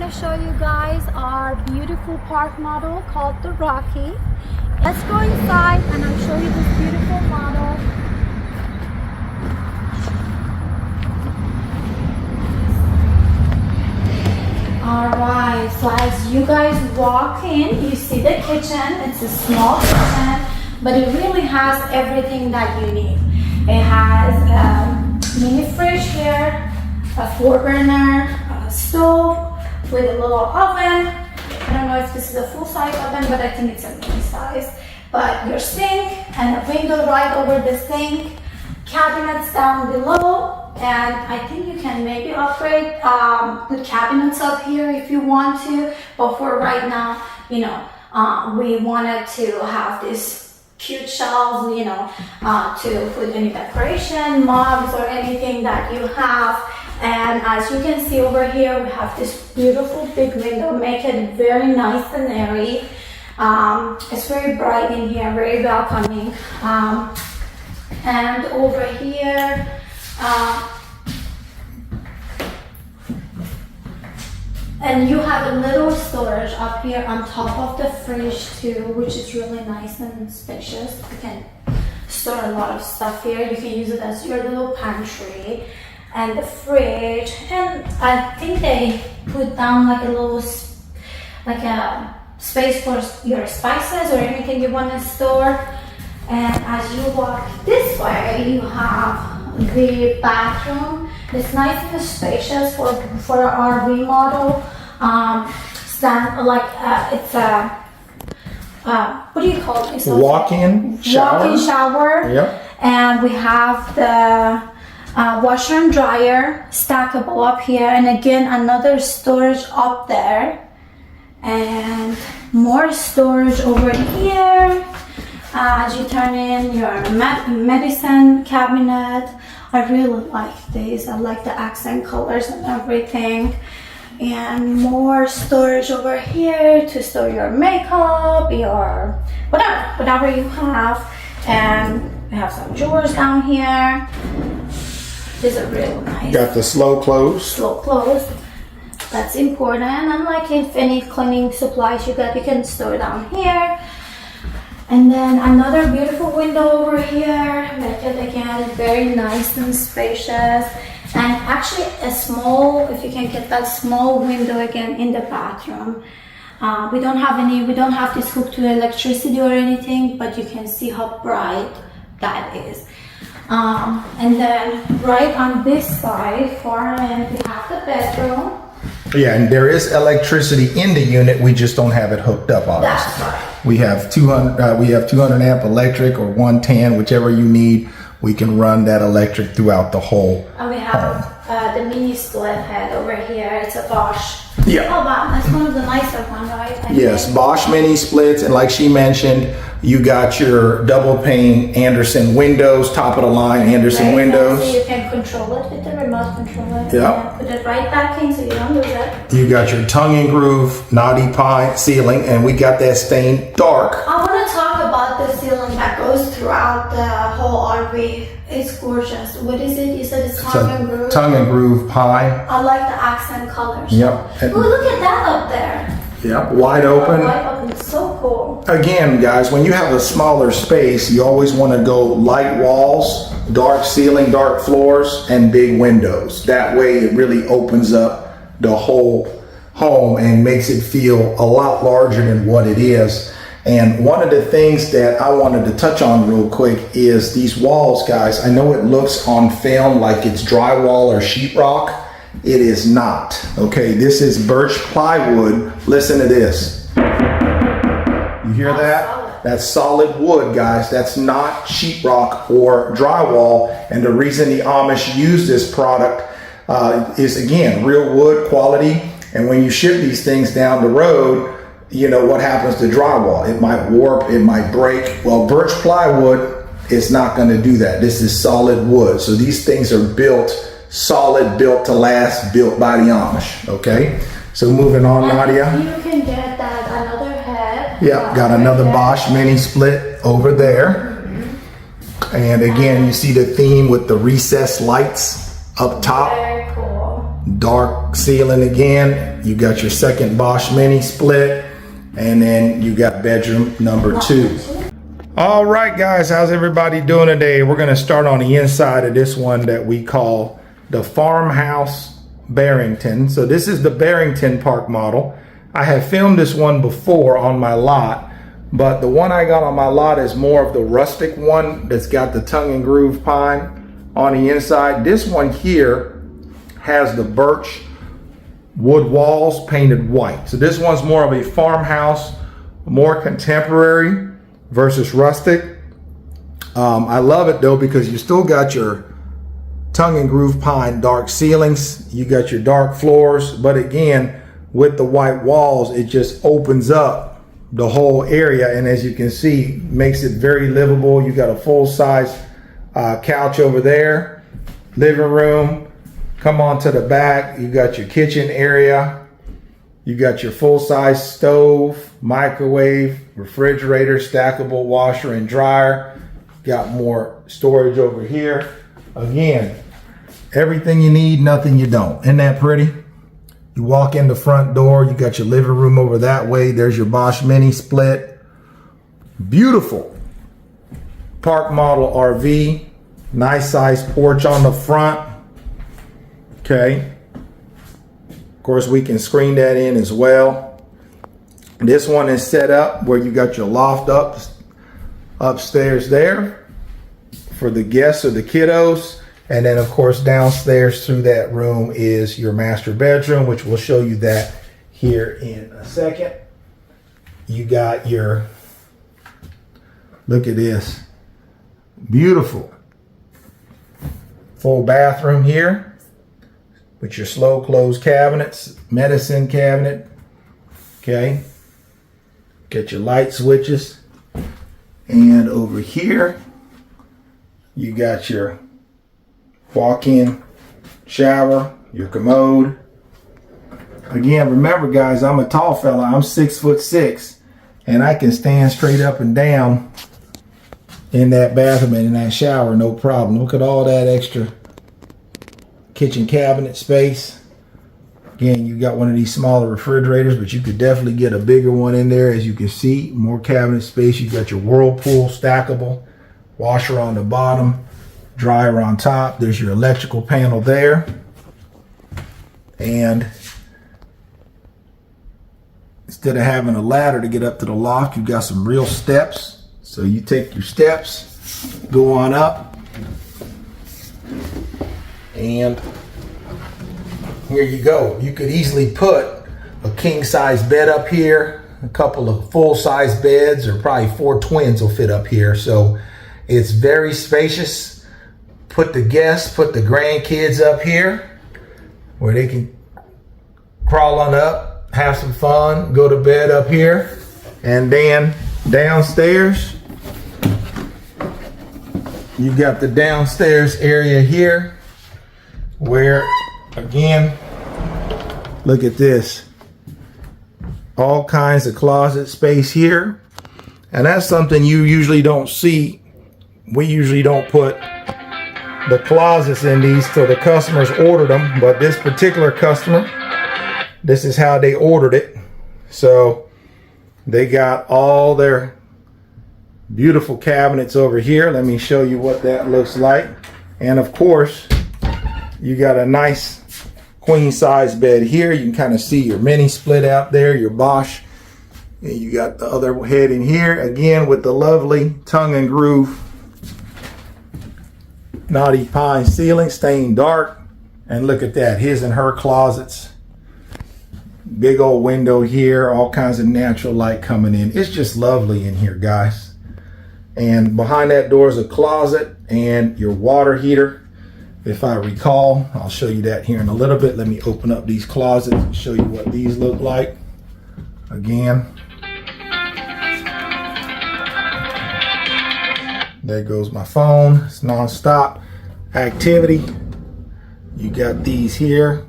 to show you guys our beautiful park model called the Rocky. Let's go inside and I'll show you this beautiful model. Alright, so as you guys walk in, you see the kitchen. It's a small kitchen, but it really has everything that you need. It has a mini fridge here, a 4-burner stove with a little oven. I don't know if this is a full-size oven, but I think it's a mini size. But your sink and a window right over the sink, cabinets down below, and I think you can maybe upgrade the cabinets up here if you want to. But for right now, you know, we wanted to have this cute shelves, you know, to put any decoration, mugs, or anything that you have. And as you can see over here, we have this beautiful big window, make it very nice and airy. It's very bright in here, very welcoming. And over here, and you have a little storage up here on top of the fridge too, which is really nice and spacious. You can store a lot of stuff here. You can use it as your little pantry. And the fridge, and I think they put down like a little, like a space for your spices or anything you want to store. And as you walk this way, you have the bathroom. It's nice and spacious for our remodel. It's a what do you call it? Walk-in shower. Walk-in shower. Yep. And we have the washer and dryer stackable up here, and again another storage up there, and more storage over here. As you turn in your medicine cabinet, I really like this. I like the accent colors and everything. And more storage over here to store your makeup, your whatever you have. And we have some drawers down here. These are really nice. Got the slow close. Slow close. That's important. And like if any cleaning supplies you got, you can store down here. And then another beautiful window over here. Make it again very nice and spacious. And actually a small, if you can get that small window again in the bathroom. We don't have this hooked to electricity or anything, but you can see how bright that is. And then right on this side, far end, we have the bedroom. Yeah, and there is electricity in the unit. We just don't have it hooked up, obviously. That's right. We have 200 amp electric or 110, whichever you need. We can run that electric throughout the whole And we have the mini split head over here. It's a Bosch. Yeah. Oh wow, that's one of the nicer ones, right? Yes, Bosch mini splits, and like she mentioned, you got your double pane Anderson windows, top of the line Anderson Right, windows. so you can control it with the remote controller. Yeah. Put it right back in so you don't lose it. You got your tongue and groove knotty pine ceiling, and we got that stained dark. I want to talk about the ceiling that goes throughout the whole RV. It's gorgeous. What is it? You said it's tongue and groove? Tongue and groove pine. I like the accent colors. Yep. Oh, look at that up there. Yep, wide open. Wide open, so cool. Again, guys, when you have a smaller space, you always want to go light walls, dark ceiling, dark floors, and big windows. That way it really opens up the whole home and makes it feel a lot larger than what it is. And one of the things that I wanted to touch on real quick is these walls, guys. I know it looks on film like it's drywall or sheetrock. It is not. Okay, this is birch plywood. Listen to this. You hear that? That's solid wood, guys. That's not sheetrock or drywall. And the reason the Amish use this product is, again, real wood quality. And when you ship these things down the road, you know what happens to drywall. It might warp, it might break. Well, birch plywood is not going to do that. This is solid wood. So these things are built solid, built to last, built by the Amish. Okay, so moving on, Nadia. You can get that another head. Yep, got another Bosch mini split over there. And again, you see the theme with the recessed lights up top. Very cool. dark ceiling again. You got your second Bosch Mini split, and then you got bedroom number 2. All right, guys, how's everybody doing today? We're gonna start on the inside of this one that we call the Farmhouse Barrington. So this is the Barrington Park model. I have filmed this one before on my lot, but the one I got on my lot is more of the rustic one that's got the tongue and groove pine on the inside. This one here has the birch wood walls painted white. So this one's more of a farmhouse, more contemporary versus rustic. I love it though because you still got your tongue and groove pine dark ceilings, you got your dark floors, but again with the white walls it just opens up the whole area, and as you can see makes it very livable. You got a full-size couch over there, living room. Come on to the back, you got your kitchen area. You got your full-size stove, microwave, refrigerator, stackable washer and dryer. Got more storage over here. Again, everything you need, nothing you don't. Isn't that pretty? You walk in the front door, you got your living room over that way. There's your Bosch Mini split. Beautiful park model RV. Nice size porch on the front. Okay. Of course, we can screen that in as well. This one is set up where you got your loft upstairs there for the guests or the kiddos. And then of course downstairs through that room is your master bedroom, which we'll show you that here in a second. You got your, look at this, beautiful full bathroom here with your slow close cabinets, medicine cabinet, okay. Get your light switches. And over here, you got your walk-in shower, your commode. Again, remember guys, I'm a tall fella, I'm 6'6", and I can stand straight up and down in that bathroom and in that shower, no problem. Look at all that extra kitchen cabinet space. Again, you got one of these smaller refrigerators, but you could definitely get a bigger one in there. As you can see, more cabinet space. You got your Whirlpool stackable washer on the bottom, dryer on top. There's your electrical panel there. And instead of having a ladder to get up to the loft, you've got some real steps. So you take your steps, go on up, and here you go. You could easily put a king-size bed up here, a couple of full-size beds, or probably 4 twins will fit up here. So it's very spacious. Put the guests, put the grandkids up here where they can crawl on up, have some fun, go to bed up here. And then downstairs, you got the downstairs area here where, again, look at this. All kinds of closet space here. And that's something you usually don't see. We usually don't put the closets in these till the customers order them. But this particular customer, this is how they ordered it. So they got all their beautiful cabinets over here. Let me show you what that looks like. And of course, you got a nice queen size bed here. You can kind of see your mini split out there, your Bosch. And you got the other head in here, again with the lovely tongue and groove knotty pine ceiling, stained dark. And look at that, his and her closets. Big old window here, all kinds of natural light coming in. It's just lovely in here, guys. And behind that door is a closet and your water heater. If I recall, I'll show you that here in a little bit. Let me open up these closets and show you what these look like. Again, there goes my phone. It's non-stop activity. You got these here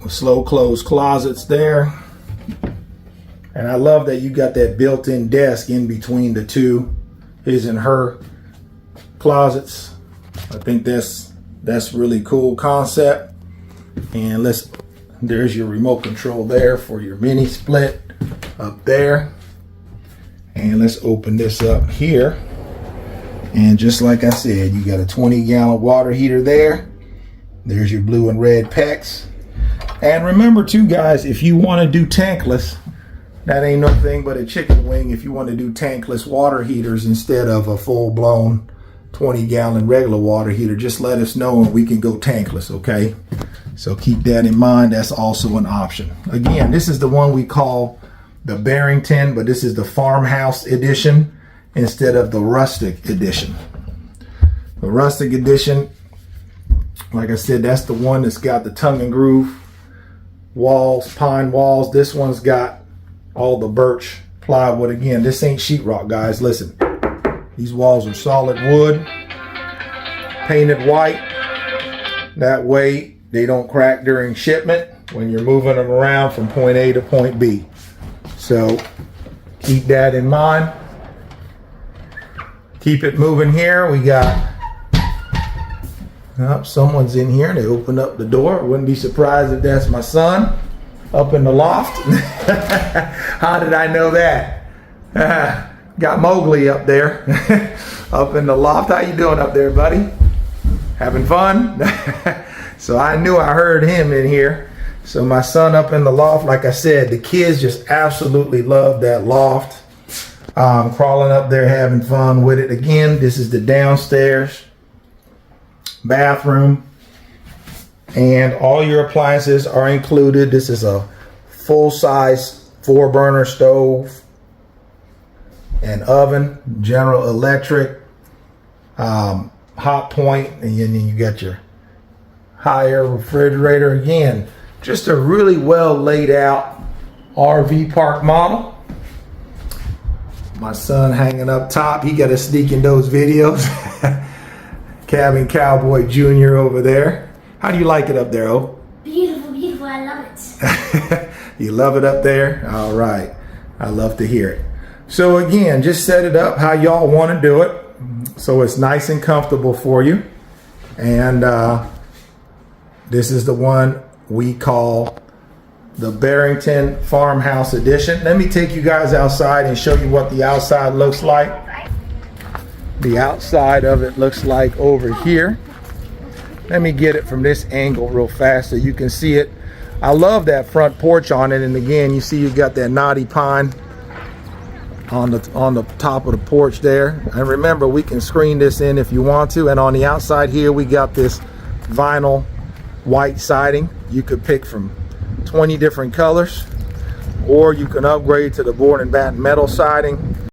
with slow close closets there. And I love that you got that built-in desk in between the two, his and her closets. I think that's really cool concept. And there's your remote control there for your mini split up there. And let's open this up here. And just like I said, you got a 20-gallon water heater there. There's your blue and red PEX. And remember too, guys, if you want to do tankless, that ain't no thing but a chicken wing. If you want to do tankless water heaters instead of a full-blown 20-gallon regular water heater, just let us know and we can go tankless, okay? So keep that in mind. That's also an option. Again, this is the one we call the Barrington, but this is the farmhouse edition instead of the rustic edition. The rustic edition, like I said, that's the one that's got the tongue and groove walls, pine walls. This one's got all the birch plywood. Again, this ain't sheetrock, guys. Listen, these walls are solid wood, painted white. That way they don't crack during shipment when you're moving them around from point A to point B. So keep that in mind. Keep it moving here. We got, someone's in here. They opened up the door. I wouldn't be surprised if that's my son up in the loft. How did I know that? Got Mowgli up there, up in the loft. How you doing up there, buddy? Having fun? So I knew I heard him in here. So my son up in the loft, like I said, the kids just absolutely love that loft. Crawling up there, having fun with it. Again, this is the downstairs bathroom. And all your appliances are included. This is a full-size 4-burner stove and oven, General Electric, hot point, and then you got your higher refrigerator. Again, just a really well laid out RV park model. My son hanging up top, he got to sneak in those videos. Cabin Cowboy Jr. over there. How do you like it up there, O? Beautiful, beautiful. I love it. You love it up there? All right. I love to hear it. So again, just set it up how y'all want to do it so it's nice and comfortable for you. And this is the one we call the Barrington Farmhouse Edition. Let me take you guys outside and show you what the outside looks like. The outside of it looks like over here. Let me get it from this angle real fast so you can see it. I love that front porch on it. And again, you see you've got that knotty pine on the top of the porch there. And remember, we can screen this in if you want to. And on the outside here, we got this vinyl white siding. You could pick from 20 different colors, or you can upgrade to the board and batten metal siding.